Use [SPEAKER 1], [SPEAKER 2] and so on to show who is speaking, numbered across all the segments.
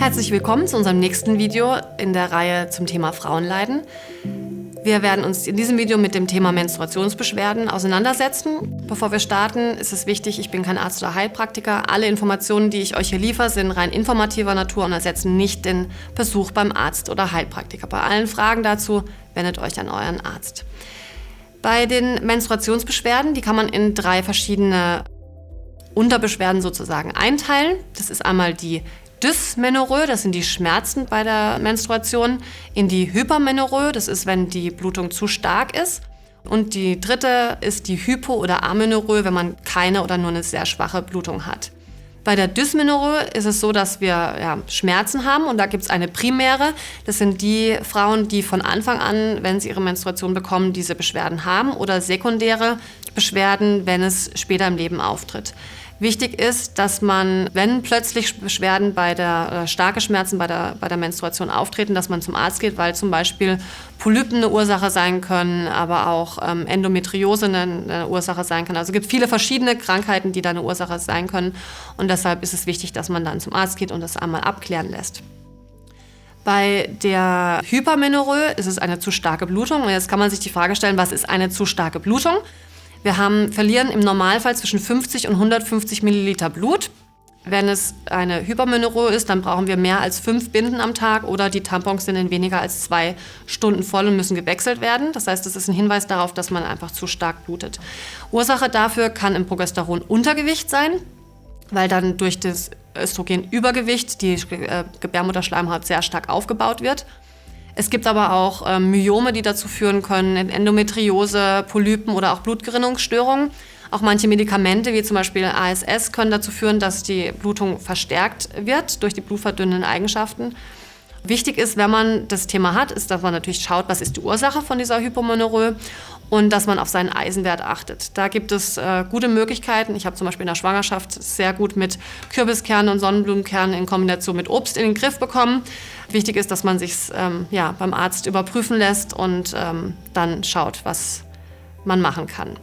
[SPEAKER 1] Herzlich willkommen zu unserem nächsten Video in der Reihe zum Thema Frauenleiden. Wir werden uns in diesem Video mit dem Thema Menstruationsbeschwerden auseinandersetzen. Bevor wir starten, ist es wichtig, ich bin kein Arzt oder Heilpraktiker. Alle Informationen, die ich euch hier liefere, sind rein informativer Natur und ersetzen nicht den Besuch beim Arzt oder Heilpraktiker. Bei allen Fragen dazu wendet euch an euren Arzt. Bei den Menstruationsbeschwerden, die kann man in 3 verschiedene Unterbeschwerden sozusagen einteilen. Das ist einmal die Dysmenorrhoe, das sind die Schmerzen bei der Menstruation, in die Hypermenorrhoe, das ist, wenn die Blutung zu stark ist. Und die dritte ist die Hypo- oder Amenorrhoe, wenn man keine oder nur eine sehr schwache Blutung hat. Bei der Dysmenorrhoe ist es so, dass wir Schmerzen haben und da gibt es eine primäre. Das sind die Frauen, die von Anfang an, wenn sie ihre Menstruation bekommen, diese Beschwerden haben, oder sekundäre Beschwerden, wenn es später im Leben auftritt. Wichtig ist, dass man, wenn plötzlich Beschwerden starke Schmerzen bei der Menstruation auftreten, dass man zum Arzt geht, weil zum Beispiel Polypen eine Ursache sein können, aber auch Endometriose eine Ursache sein kann. Also es gibt viele verschiedene Krankheiten, die da eine Ursache sein können. Und deshalb ist es wichtig, dass man dann zum Arzt geht und das einmal abklären lässt. Bei der Hypermenorrhoe ist es eine zu starke Blutung. Und jetzt kann man sich die Frage stellen, was ist eine zu starke Blutung? Wir verlieren im Normalfall zwischen 50 und 150 Milliliter Blut. Wenn es eine Hypermenorrhoe ist, dann brauchen wir mehr als 5 Binden am Tag oder die Tampons sind in weniger als 2 Stunden voll und müssen gewechselt werden. Das heißt, das ist ein Hinweis darauf, dass man einfach zu stark blutet. Ursache dafür kann im Progesteron Untergewicht sein, weil dann durch das Östrogenübergewicht die Gebärmutterschleimhaut sehr stark aufgebaut wird. Es gibt aber auch Myome, die dazu führen können, Endometriose, Polypen oder auch Blutgerinnungsstörungen. Auch manche Medikamente, wie zum Beispiel ASS, können dazu führen, dass die Blutung verstärkt wird durch die blutverdünnenden Eigenschaften. Wichtig ist, wenn man das Thema hat, ist, dass man natürlich schaut, was ist die Ursache von dieser Hypomenorrhoe und dass man auf seinen Eisenwert achtet. Da gibt es gute Möglichkeiten. Ich habe zum Beispiel in der Schwangerschaft sehr gut mit Kürbiskernen und Sonnenblumenkernen in Kombination mit Obst in den Griff bekommen. Wichtig ist, dass man sich beim Arzt überprüfen lässt und dann schaut, was man machen kann.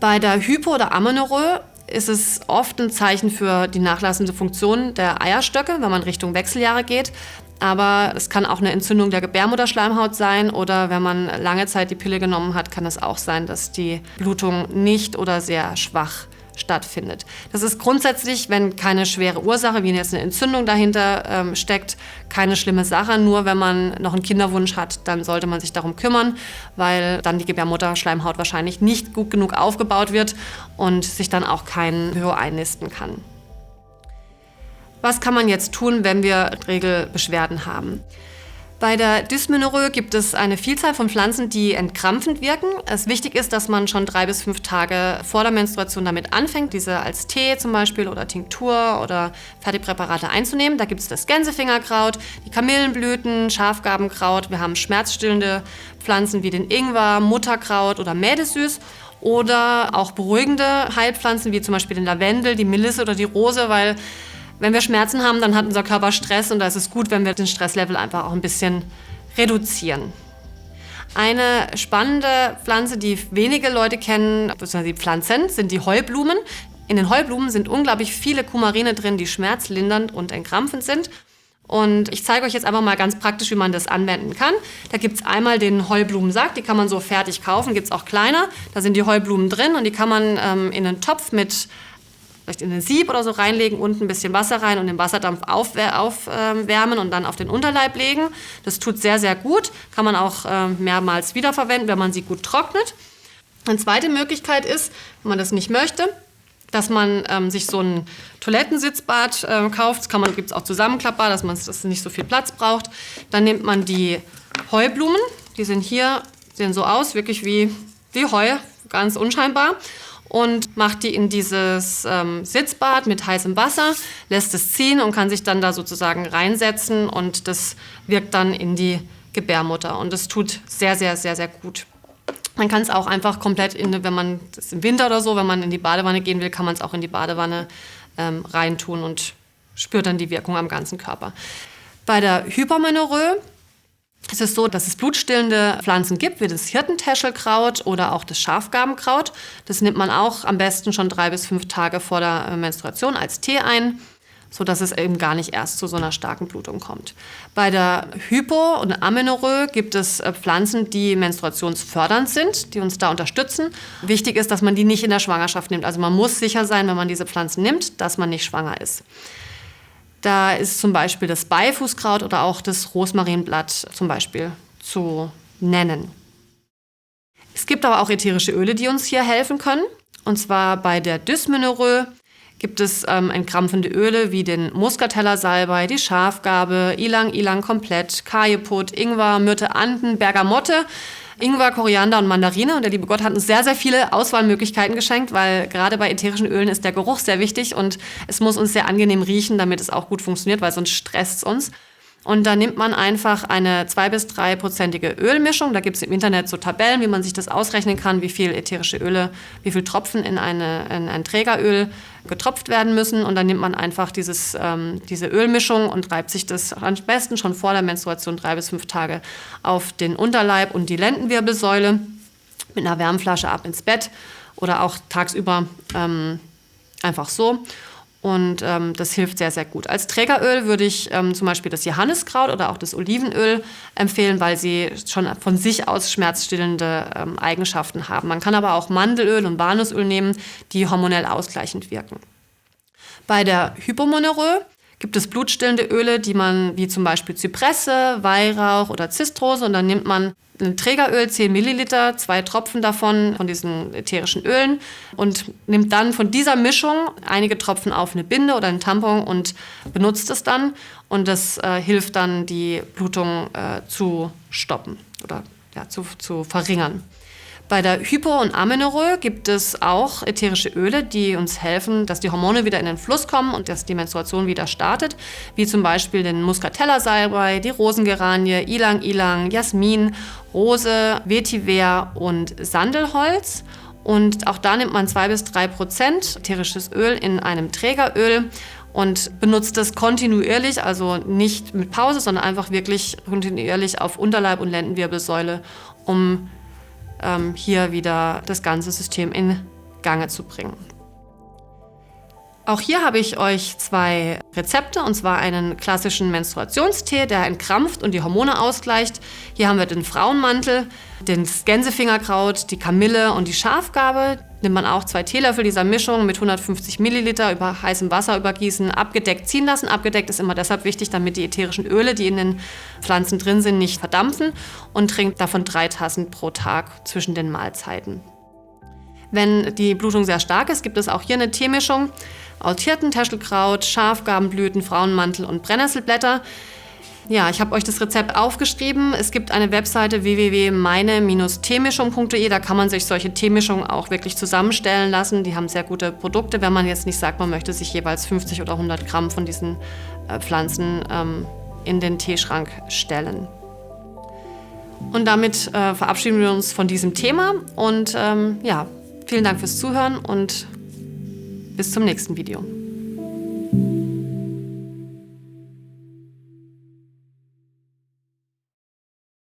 [SPEAKER 1] Bei der Hypo- oder Amenorrhoe ist es oft ein Zeichen für die nachlassende Funktion der Eierstöcke, wenn man Richtung Wechseljahre geht. Aber es kann auch eine Entzündung der Gebärmutterschleimhaut sein oder wenn man lange Zeit die Pille genommen hat, kann es auch sein, dass die Blutung nicht oder sehr schwach stattfindet. Das ist grundsätzlich, wenn keine schwere Ursache, wie jetzt eine Entzündung dahinter steckt, keine schlimme Sache. Nur wenn man noch einen Kinderwunsch hat, dann sollte man sich darum kümmern, weil dann die Gebärmutterschleimhaut wahrscheinlich nicht gut genug aufgebaut wird und sich dann auch kein Embryo einnisten kann. Was kann man jetzt tun, wenn wir Regelbeschwerden haben? Bei der Dysmenorrhoe gibt es eine Vielzahl von Pflanzen, die entkrampfend wirken. Es wichtig ist, dass man schon 3 bis 5 Tage vor der Menstruation damit anfängt, diese als Tee zum Beispiel oder Tinktur oder Fertigpräparate einzunehmen. Da gibt es das Gänsefingerkraut, die Kamillenblüten, Schafgarbenkraut. Wir haben schmerzstillende Pflanzen wie den Ingwer, Mutterkraut oder Mädesüß. Oder auch beruhigende Heilpflanzen wie zum Beispiel den Lavendel, die Melisse oder die Rose, weil wenn wir Schmerzen haben, dann hat unser Körper Stress und da ist es gut, wenn wir den Stresslevel einfach auch ein bisschen reduzieren. Eine spannende Pflanze, die wenige Leute kennen, beziehungsweise die Pflanzen, sind die Heublumen. In den Heublumen sind unglaublich viele Coumarine drin, die schmerzlindernd und entkrampfend sind. Und ich zeige euch jetzt einfach mal ganz praktisch, wie man das anwenden kann. Da gibt es einmal den Heublumensack, die kann man so fertig kaufen, gibt es auch kleiner. Da sind die Heublumen drin und die kann man in einen Topf mit vielleicht in ein Sieb oder so reinlegen, unten ein bisschen Wasser rein und den Wasserdampf aufwärmen und dann auf den Unterleib legen. Das tut sehr, sehr gut. Kann man auch mehrmals wiederverwenden, wenn man sie gut trocknet. Eine zweite Möglichkeit ist, wenn man das nicht möchte, dass man sich so ein Toilettensitzbad kauft. Das gibt es auch zusammenklappbar, dass man das nicht so viel Platz braucht. Dann nimmt man die Heublumen, die sehen so aus, wirklich wie Heu, ganz unscheinbar. Und macht die in dieses Sitzbad mit heißem Wasser, lässt es ziehen und kann sich dann da sozusagen reinsetzen und das wirkt dann in die Gebärmutter und das tut sehr, sehr, sehr, sehr gut. Man kann es auch einfach komplett, wenn man das im Winter oder so, wenn man in die Badewanne gehen will, kann man es auch in die Badewanne reintun und spürt dann die Wirkung am ganzen Körper. Bei der Hypermenorrhoe Es ist so, dass es blutstillende Pflanzen gibt, wie das Hirtentäschelkraut oder auch das Schafgarbenkraut. Das nimmt man auch am besten schon 3 bis 5 Tage vor der Menstruation als Tee ein. sodass es eben gar nicht erst zu so einer starken Blutung kommt. Bei der Hypo- und Amenorrhoe gibt es Pflanzen, die menstruationsfördernd sind, die uns da unterstützen. Wichtig ist, dass man die nicht in der Schwangerschaft nimmt. Also man muss sicher sein, wenn man diese Pflanzen nimmt, dass man nicht schwanger ist. Da ist zum Beispiel das Beifußkraut oder auch das Rosmarinblatt zum Beispiel zu nennen. Es gibt aber auch ätherische Öle, die uns hier helfen können. Und zwar bei der Dysmenorrhoe gibt es entkrampfende Öle wie den Muscatella-Salbei, die Schafgarbe, Ylang-Ylang komplett, Kajeput, Ingwer, Myrte, Anden, Bergamotte, Ingwer, Koriander und Mandarine. Und der liebe Gott hat uns sehr, sehr viele Auswahlmöglichkeiten geschenkt, weil gerade bei ätherischen Ölen ist der Geruch sehr wichtig und es muss uns sehr angenehm riechen, damit es auch gut funktioniert, weil sonst stresst es uns. Und da nimmt man einfach eine 2- bis 3-prozentige Ölmischung. Da gibt es im Internet so Tabellen, wie man sich das ausrechnen kann, wie viel ätherische Öle, wie viel Tropfen in ein Trägeröl getropft werden müssen. Und dann nimmt man einfach diese Ölmischung und reibt sich das am besten schon vor der Menstruation 3 bis 5 Tage auf den Unterleib und die Lendenwirbelsäule mit einer Wärmflasche ab ins Bett oder auch tagsüber einfach so. Und das hilft sehr, sehr gut. Als Trägeröl würde ich zum Beispiel das Johanniskraut oder auch das Olivenöl empfehlen, weil sie schon von sich aus schmerzstillende Eigenschaften haben. Man kann aber auch Mandelöl und Walnussöl nehmen, die hormonell ausgleichend wirken. Bei der Hypomonorrhoe gibt es blutstillende Öle, die man, wie zum Beispiel Zypresse, Weihrauch oder Zistrose, und dann nimmt man ein Trägeröl, 10 Milliliter, 2 Tropfen davon, von diesen ätherischen Ölen, und nimmt dann von dieser Mischung einige Tropfen auf eine Binde oder einen Tampon und benutzt es dann. Und das hilft dann, die Blutung zu stoppen oder zu verringern. Bei der Hypo- und Amenorrhoe gibt es auch ätherische Öle, die uns helfen, dass die Hormone wieder in den Fluss kommen und dass die Menstruation wieder startet, wie zum Beispiel den Muscatella-Salbei, die Rosengeranie, Ylang-Ylang, Jasmin, Rose, Vetiver und Sandelholz. Und auch da nimmt man 2 bis 3% ätherisches Öl in einem Trägeröl und benutzt das kontinuierlich, also nicht mit Pause, sondern einfach wirklich kontinuierlich auf Unterleib und Lendenwirbelsäule, um hier wieder das ganze System in Gange zu bringen. Auch hier habe ich euch 2 Rezepte, und zwar einen klassischen Menstruationstee, der entkrampft und die Hormone ausgleicht. Hier haben wir den Frauenmantel, das Gänsefingerkraut, die Kamille und die Schafgarbe. Nimmt man auch 2 Teelöffel dieser Mischung mit 150 Milliliter über heißem Wasser übergießen, abgedeckt ziehen lassen. Abgedeckt ist immer deshalb wichtig, damit die ätherischen Öle, die in den Pflanzen drin sind, nicht verdampfen, und trinkt davon 3 Tassen pro Tag zwischen den Mahlzeiten. Wenn die Blutung sehr stark ist, gibt es auch hier eine Teemischung aus Hirtentäschelkraut, Schafgarbenblüten, Frauenmantel und Brennnesselblätter. Ja, ich habe euch das Rezept aufgeschrieben. Es gibt eine Webseite www.meine-teemischung.de. Da kann man sich solche Teemischungen auch wirklich zusammenstellen lassen. Die haben sehr gute Produkte, wenn man jetzt nicht sagt, man möchte sich jeweils 50 oder 100 Gramm von diesen Pflanzen in den Teeschrank stellen. Und damit verabschieden wir uns von diesem Thema. Und vielen Dank fürs Zuhören und bis zum nächsten Video.